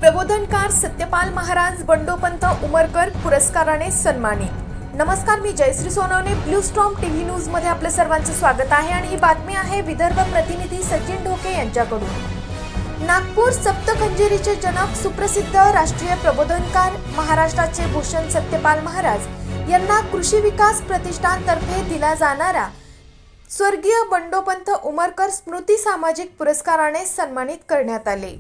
प्रबोधनकार सत्यपाल महाराज बंडोपंत उमरकर पुरस्काराने सन्मानित। नमस्कार, मी Jayashree Sonawane, blue storm TV news मध्ये आपले सर्वांचे स्वागत आहे आणि ही बातमी आहे विदर्भ प्रतिनिधी सचिन ढोके यांच्याकडून। नागपूर सप्तखंजेरीचे जनक सुप्रसिद्ध राष्ट्रीय प्रबोधनकार महाराष्ट्राचे भूषण सत्यपाल महाराज यांना कृषी विकास प्रतिष्ठान तर्फे दिला जाणारा स्वर्गीय बंडोपंत उमरकर स्मृती सामाजिक पुरस्काराने सन्मानित करण्यात आले।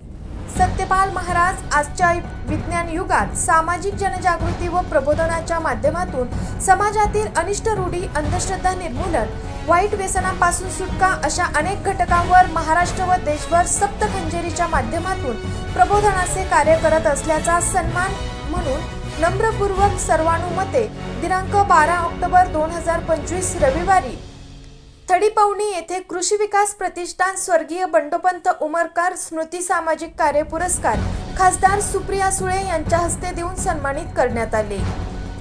सत्यपाल महाराज आजच्या विज्ञान युगात सामाजिक जनजागृती व प्रबोधनाच्या माध्यमातून समाजातील अनिष्ट रूढी, अंधश्रद्धा निर्मूलन, वाईट व्यसनांपासून सुटका अशा अनेक घटकांवर महाराष्ट्र व देशभर सप्तखंजेरीच्या माध्यमातून प्रबोधनाचे कार्य करत असल्याचा सन्मान म्हणून नम्रपूर्वक सर्वानुमते दिनांक 12 ऑक्टोबर 2025 रविवारी थडीपवनी येथे कृषी विकास प्रतिष्ठान स्वर्गीय बंडोपंत उमरकर स्मृती सामाजिक कार्य पुरस्कार खासदार सुप्रिया सुळे यांच्या हस्ते देऊन सन्मानित करण्यात आले।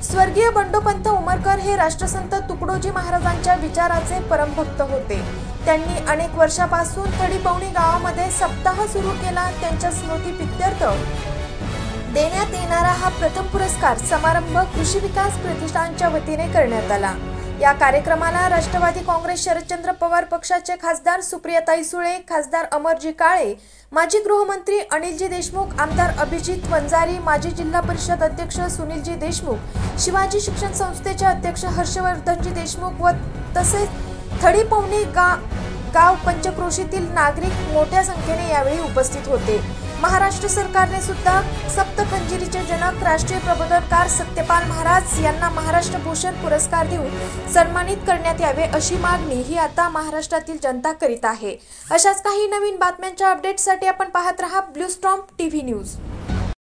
स्वर्गीय बंडोपंत उमरकर हे राष्ट्रसंत तुकडोजी महाराजांच्या विचाराचे परमभक्त होते। त्यांनी अनेक वर्षापासून थडीपवनी गावामध्ये सप्ताह सुरू केला। त्यांच्या स्मृतीप्रीत्यर्थ देण्यात येणारा हा प्रथम पुरस्कार समारंभ कृषी विकास प्रतिष्ठानच्या वतीने करण्यात आला। या कार्यक्रमाला राष्ट्रवादी काँग्रेस शरदचंद्र पवार पक्षाचे खासदार सुप्रियाताई सुळे, खासदार अमरजी काळे, माजी गृहमंत्री अनिलजी देशमुख, आमदार अभिजित वंजारी, माजी जिल्हा परिषद अध्यक्ष सुनीलजी देशमुख, शिवाजी शिक्षण संस्थेचे अध्यक्ष हर्षवर्धनजी देशमुख व तसेच थडीपवनी गाव पंचक्रोशीतील नागरिक मोठ्या संख्येने यावेळी उपस्थित होते। महाराष्ट्र सरकारने सुद्धा सप्तखंजेरीचे जनक राष्ट्रीय प्रबोधनकार सत्यपाल महाराज यांना महाराष्ट्र भूषण पुरस्कार देऊन सन्मानित करण्यात यावे अशी मागणी ही आता महाराष्ट्रातील जनता करीत आहे। अशाच काही नवीन बातम्यांच्या अपडेट्ससाठी आपण पाहत रहा ब्लू स्टॉर्म टीव्ही न्यूज।